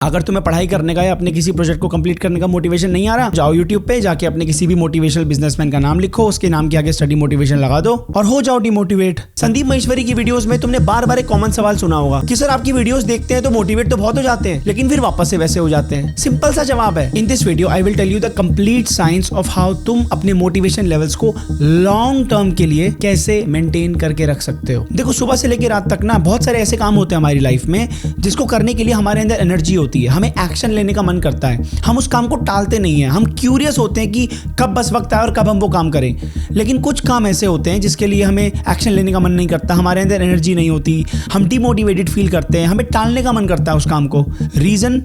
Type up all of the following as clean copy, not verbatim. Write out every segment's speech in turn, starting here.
अगर तुम्हें पढ़ाई करने का या अपने किसी प्रोजेक्ट को कंप्लीट करने का मोटिवेशन नहीं आ रहा, जाओ यूट्यूब पे जाके अपने किसी भी मोटिवेशनल बिजनेसमैन का नाम लिखो, उसके नाम के आगे स्टडी मोटिवेशन लगा दो और हो जाओ डिमोटिवेट। संदीप महेश्वरी की वीडियोस में तुमने बार बार एक कॉमन सवाल सुना होगा कि सर आपकी वीडियोस देखते हैं तो मोटिवेट तो बहुत हो जाते हैं लेकिन फिर वापस से वैसे हो जाते हैं। सिंपल सा जवाब है, in this video I will tell you the complete science of how तुम अपने मोटिवेशन लेवल्स को लॉन्ग टर्म के लिए कैसे मेंटेन करके रख सकते हो। देखो, सुबह से लेकर रात तक ना बहुत सारे ऐसे काम होते हैं हमारी लाइफ में जिसको करने के लिए हमारे अंदर एनर्जी होती है, हमें एक्शन लेने का मन करता है, हम उस काम को टालते नहीं है, हम क्यूरियस होते हैं कि कब बस वक्त आए और कब हम वो काम करें। लेकिन कुछ काम ऐसे होते हैं जिसके लिए हमें एक्शन लेने का मन नहीं करता, हमारे अंदर एनर्जी नहीं होती, हम डिमोटिवेटेड फील करते हैं, हमें टालने का मन करता है उस काम को। रीजन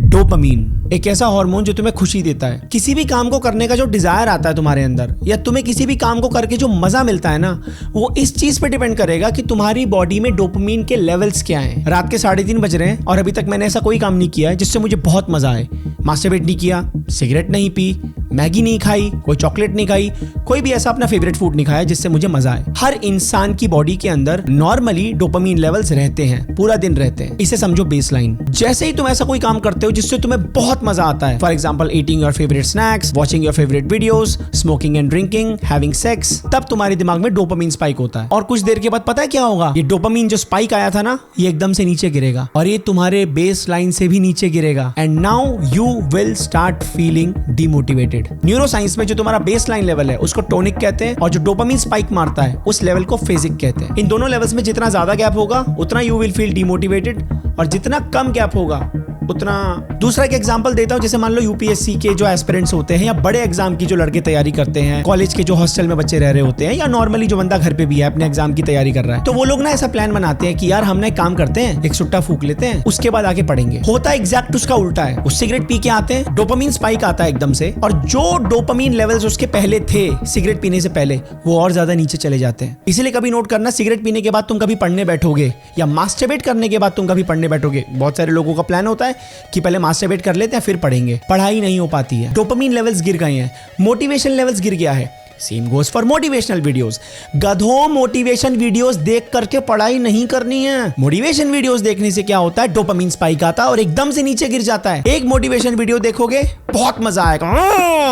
डोपामीन, एक ऐसा हार्मोन जो तुम्हें खुशी देता है। किसी भी काम को करने का जो डिजायर आता है तुम्हारे अंदर, या तुम्हें किसी भी काम को करके जो मजा मिलता है ना, वो इस चीज पे डिपेंड करेगा कि तुम्हारी बॉडी में डोपामीन के लेवल्स क्या हैं। रात के 3:30 बज रहे हैं और अभी तक मैंने ऐसा कोई काम नहीं किया है जिससे मुझे बहुत मजा आए। मास्टरबेट नहीं किया, सिगरेट नहीं पी, मैगी नहीं खाई, कोई चॉकलेट नहीं खाई, कोई भी ऐसा अपना फेवरेट फूड नहीं खाया जिससे मुझे मजा आए। हर इंसान की बॉडी के अंदर नॉर्मली डोपामीन लेवल्स रहते हैं, पूरा दिन रहते हैं। इसे समझो बेसलाइन। जैसे ही तुम ऐसा कोई काम करते हो जिससे तुम्हें बहुत मजा आता है, for example eating your favourite snacks, watching your favourite videos, smoking and drinking, having sex, तब तुम्हारे दिमाग में डोपामीन स्पाइक होता है। और कुछ देर के बाद पता है क्या होगा? ये डोपामीन जो स्पाइक आया था ना, ये एकदम से नीचे गिरेगा और ये तुम्हारे बेस लाइन से भी नीचे गिरेगा। And now you will start feeling demotivated. Neuro science में जो तुम्हारा बेस लाइन लेवल है उसको टोनिक कहते हैं और जो डोपामीन स्पाइक मारता है उस लेवल को फेजिक कहते हैं। इन दोनों लेवल्स में जितना ज्यादा गैप होगा उतना यू विल फील डिमोटिवेटेड, और जितना कम गैप होगा उतना। दूसरा एक एग्जांपल देता हूं, जैसे मान लो यूपीएससी के जो एस्पिरेंट्स होते हैं या बड़े एग्जाम की जो लड़के तैयारी करते हैं, कॉलेज के जो हॉस्टल में बच्चे रह रहे होते हैं, या नॉर्मली जो बंदा घर पे भी है अपने एग्जाम की तैयारी कर रहा है, तो वो लोग ना ऐसा प्लान बनाते हैं कि यार हम ना एक काम करते हैं, एक सुट्टा फूक लेते हैं, उसके बाद आगे पढ़ेंगे। होता है एग्जैक्ट उसका उल्टा है। उस सिगरेट पी के आते हैं, डोपामीन स्पाइक आता है एकदम से, और जो डोपामीन लेवल्स उसके पहले थे सिगरेट पीने से पहले, वो और ज्यादा नीचे चले जाते हैं। इसलिए कभी नोट करना, सिगरेट पीने के बाद तुम कभी पढ़ने बैठोगे या मास्टरबेट करने के बाद तुम कभी पढ़ने बैठोगे, बहुत सारे लोगों का प्लान होता है कि पहले मास्टरबेट कर लेते हैं फिर पढ़ेंगे। पढ़ाई नहीं हो पाती है, डोपामीन लेवल्स गिर गए हैं, मोटिवेशन लेवल्स गिर गया है। Same goes for motivational videos. गधों, मोटिवेशन वीडियोस देख करके पढ़ाई नहीं करनी है। मोटिवेशन वीडियोस देखने से क्या होता है? डोपामीन स्पाइक आता है और एकदम से नीचे गिर जाता है। एक मोटिवेशन वीडियो देखोगे, बहुत मजा आएगा,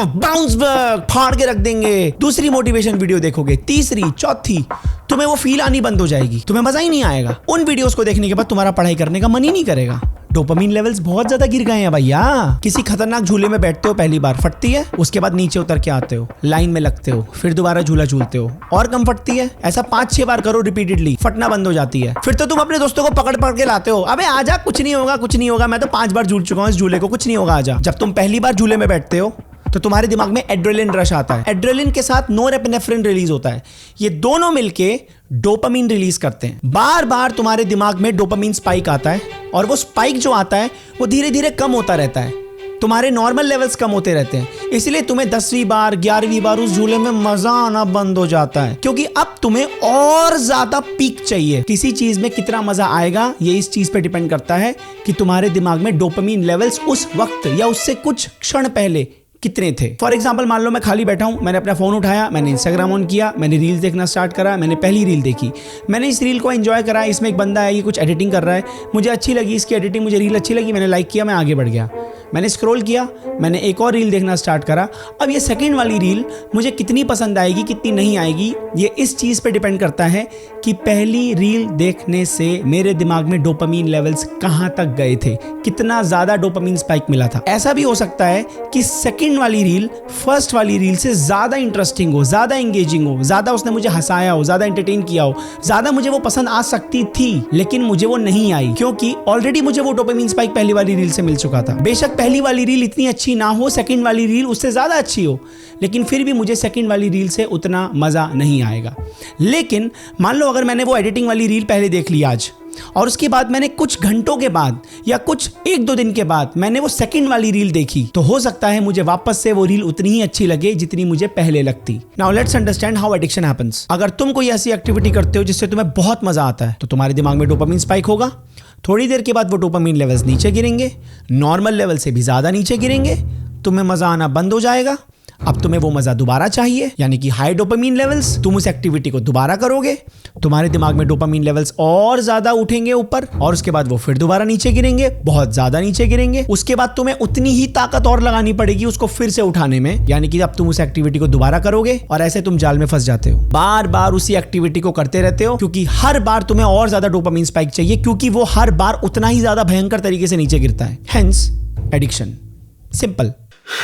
बाउंस बैक, फाड़ के रख देंगे। दूसरी मोटिवेशन वीडियो देखोगे, तीसरी, चौथी, तुम्हें वो फील आनी बंद हो जाएगी, तुम्हें मजा ही नहीं आएगा। उन वीडियोस को देखने के बाद तुम्हारा पढ़ाई करने का मन ही नहीं करेगा। डोपामीन लेवल्स बहुत ज्यादा गिर गए हैं भैया। किसी खतरनाक झूले में बैठते हो, पहली बार फटती है, उसके बाद नीचे उतर के आते हो, लाइन में लगते हो, फिर दोबारा झूला झूलते हो, और कम फटती है। ऐसा 5-6 बार करो रिपीटेडली, फटना बंद हो जाती है। फिर तो तुम अपने दोस्तों को पकड़ पकड़ के लाते हो, अबे आजा, कुछ नहीं होगा, कुछ नहीं होगा, मैं तो 5 बार झूल चुका हूं इस झूले को, कुछ नहीं होगा, आजा। जब तुम पहली बार झूले में बैठते हो तो तुम्हारे दिमाग में एड्रेलिन रश आता है, एड्रेलिन के साथ नोरेपिनेफ्रिन रिलीज होता है, ये दोनों मिलके डोपामीन रिलीज करते हैं। बार बार तुम्हारे दिमाग में डोपामीन स्पाइक आता है और वो स्पाइक जो आता है वो धीरे धीरे कम होता रहता है, तुम्हारे नॉर्मल लेवल्स कम होते रहते हैं। इसलिए तुम्हें 10वीं बार 11वीं बार उस झूले में मजा आना बंद हो जाता है, क्योंकि अब तुम्हें और ज्यादा पीक चाहिए। किसी चीज में कितना मजा आएगा ये इस चीज पे डिपेंड करता है कि तुम्हारे दिमाग में डोपामीन लेवल्स उस वक्त या उससे कुछ क्षण पहले कितने थे। फॉर एग्जाम्पल, मान लो मैं खाली बैठा हूं, मैंने अपना फोन उठाया, मैंने इंस्टाग्राम ऑन किया, मैंने रील्स देखना स्टार्ट करा, मैंने पहली रील देखी, मैंने इस रील को एंजॉय करा। इसमें एक बंदा है, ये कुछ एडिटिंग कर रहा है, मुझे अच्छी लगी इसकी एडिटिंग, मुझे रील अच्छी लगी, मैंने लाइक किया, मैं आगे बढ़ गया। मैंने स्क्रॉल किया, मैंने एक और रील देखना स्टार्ट करा। अब ये सेकंड वाली रील मुझे कितनी पसंद आएगी, कितनी नहीं आएगी, ये इस चीज़ पे डिपेंड करता है कि पहली रील देखने से मेरे दिमाग में डोपामीन लेवल्स कहाँ तक गए थे, कितना ज़्यादा डोपामीन स्पाइक मिला था। ऐसा भी हो सकता है कि सेकंड वाली रील फर्स्ट वाली रील से ज़्यादा इंटरेस्टिंग हो, ज़्यादा एंगेजिंग हो, ज़्यादा उसने मुझे हंसाया हो, ज़्यादा एंटरटेन किया हो, ज़्यादा मुझे वो पसंद आ सकती थी, लेकिन मुझे वो नहीं आई क्योंकि ऑलरेडी मुझे वो डोपामीन स्पाइक पहली वाली रील से मिल चुका था। बेशक पहली वाली रील इतनी अच्छी ना हो, सेकंड वाली रील उससे ज्यादा अच्छी हो, लेकिन फिर भी मुझे सेकंड वाली रील से उतना मजा नहीं आएगा। लेकिन मान लो अगर मैंने वो एडिटिंग वाली रील पहले देख ली आज, और उसके बाद मैंने कुछ घंटों के बाद या कुछ 1-2 दिन के बाद मैंने वो सेकंड वाली रील देखी, तो हो सकता है मुझे वापस से वो रील उतनी ही अच्छी लगे जितनी मुझे पहले लगती। Now let's understand how addiction happens. अगर तुम कोई ऐसी एक्टिविटी करते हो जिससे तुम्हें बहुत मजा आता है, तो तुम्हारे दिमाग में डोपामीन स्पाइक होगा। थोड़ी देर के बाद वो डोपामीन लेवल्स नीचे गिरेंगे, नॉर्मल लेवल से भी ज्यादा नीचे गिरेंगे, तुम्हें मजा आना बंद हो जाएगा। अब तुम्हें वो मजा दोबारा चाहिए, यानी कि हाई डोपामीन लेवल्स। तुम उस एक्टिविटी को दोबारा करोगे, तुम्हारे दिमाग में डोपामीन लेवल्स और ज्यादा उठेंगे ऊपर, और उसके बाद वो फिर दोबारा नीचे गिरेंगे, बहुत ज्यादा नीचे गिरेंगे। उसके बाद तुम्हें उतनी ही ताकत और लगानी पड़ेगी उसको फिर से उठाने में, यानी कि अब तुम उस एक्टिविटी को दोबारा करोगे, और ऐसे तुम जाल में फंस जाते हो। बार बार उसी एक्टिविटी को करते रहते हो, क्योंकि हर बार तुम्हें और ज्यादा डोपामीन स्पाइक चाहिए, क्योंकि वो हर बार उतना ही ज्यादा भयंकर तरीके से नीचे गिरता है। Hence addiction. सिंपल।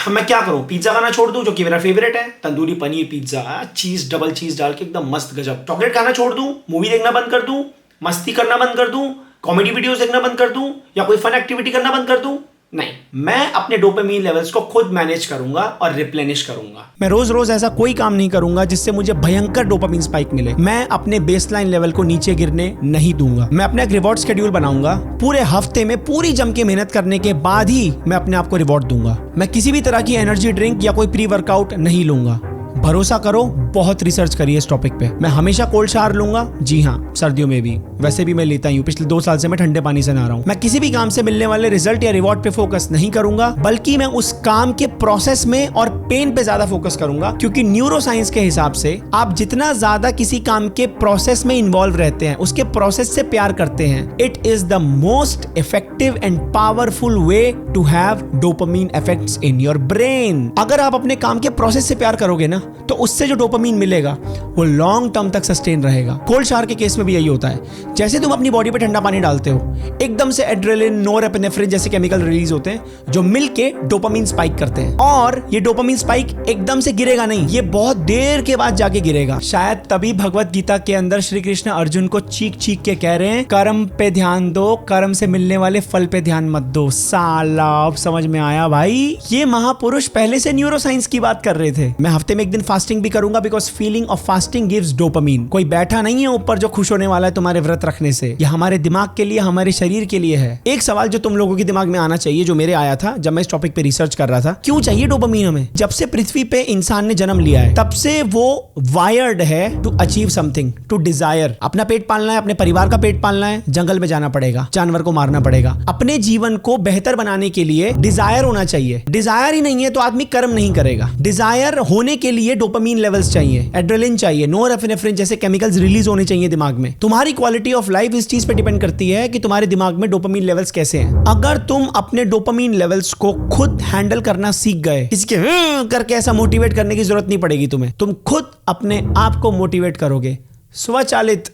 मैं क्या करूं? पिज्जा खाना छोड़ दूं, जो कि मेरा फेवरेट है, तंदूरी पनीर पिज्जा, चीज, डबल चीज डाल के एकदम मस्त गजब। चॉकलेट खाना छोड़ दूं, मूवी देखना बंद कर दूं, मस्ती करना बंद कर दूं, कॉमेडी वीडियोस देखना बंद कर दूं, या कोई फन एक्टिविटी करना बंद कर दूं? नहीं, मैं अपने डोपामीन लेवल्स को खुद मैनेज करूंगा और रिप्लेनिश करूंगा। मैं रोज रोज ऐसा कोई काम नहीं करूंगा जिससे मुझे भयंकर डोपामीन स्पाइक मिले। मैं अपने बेसलाइन लेवल को नीचे गिरने नहीं दूंगा। मैं अपना एक रिवॉर्ड शेड्यूल बनाऊंगा। पूरे हफ्ते में पूरी जम के मेहनत करने के बाद ही मैं अपने आप को रिवॉर्ड दूंगा। मैं किसी भी तरह की एनर्जी ड्रिंक या कोई प्री वर्कआउट नहीं लूंगा। भरोसा करो, बहुत रिसर्च करिए इस टॉपिक पे। मैं हमेशा कोल्ड शावर लूंगा, जी हाँ, सर्दियों में भी। वैसे भी मैं लेता हूँ, पिछले 2 साल से मैं ठंडे पानी से नहा रहा हूँ। मैं किसी भी काम से मिलने वाले रिजल्ट या रिवॉर्ड पे फोकस नहीं करूंगा, बल्कि मैं उस काम के प्रोसेस में और पेन पे ज्यादा फोकस करूंगा, क्योंकि न्यूरो साइंस के हिसाब से आप जितना ज्यादा किसी काम के प्रोसेस में इन्वॉल्व रहते हैं, उसके प्रोसेस से प्यार करते हैं, it is the most effective and powerful way to have dopamine effects in your brain. अगर आप अपने काम के प्रोसेस से प्यार करोगे ना, तो उससे जो डोपामीन मिलेगा वो लॉन्ग टर्म तक सस्टेन रहेगा। कोल्ड शावर के केस में भी यही होता है। जैसे तुम अपनी बॉडी पे ठंडा पानी डालते हो, एकदम से एड्रेनलिन, नोरेपिनेफ्रिन जैसे केमिकल रिलीज होते हैं जो मिलके डोपामीन स्पाइक करते हैं। और ये डोपामीन स्पाइक एकदम से गिरेगा नहीं, ये बहुत देर के बाद जाके गिरेगा। शायद तभी भगवत गीता के अंदर श्री कृष्ण अर्जुन को चीख चीख के कह रहे हैं, कर्म पे ध्यान दो, कर्म से मिलने वाले फल पे ध्यान मत दो। साला, अब समझ में आया भाई। ये महापुरुष पहले से न्यूरो साइंस की बात कर रहे थे। मैं हफ्ते में एक दिन फास्टिंग भी करूंगा, because feeling of fasting gives dopamine. कोई बैठा नहीं है ऊपर जो खुश होने वाला है तुम्हारे व्रत रखने से। ये हमारे दिमाग के लिए, हमारे शरीर के लिए है। एक सवाल जो तुम लोगों के दिमाग में आना चाहिए, जो मेरे आया था जब मैं इस टॉपिक पे रिसर्च कर रहा था, क्यों चाहिए डोपामीन हमें? जब से पृथ्वी पे इंसान ने जन्म लिया है, तब से वो वायर्ड है to achieve something, to desire. अपना पेट पालना है, अपने परिवार का पेट पालना है, जंगल में जाना पड़ेगा, जानवर को मारना पड़ेगा। अपने जीवन को बेहतर बनाने के लिए डिजायर होना चाहिए। डिजायर ही नहीं है तो आदमी कर्म नहीं करेगा। डिजायर होने के लिए डोपामीन लेवल्स चाहिए, एड्रेनलिन चाहिए, नोरेपिनेफ्रिन जैसे केमिकल्स रिलीज होने चाहिए दिमाग में। तुम्हारी क्वालिटी ऑफ लाइफ इस चीज पे डिपेंड करती है कि तुम्हारे दिमाग में डोपामीन लेवल्स कैसे हैं। अगर तुम अपने डोपामीन लेवल्स को खुद हैंडल करना सीख गए, किसी के करके ऐसा मोटिवेट करने की जरूरत नहीं पड़ेगी तुम्हें, तुम खुद अपने आप को मोटिवेट करोगे। स्वचालित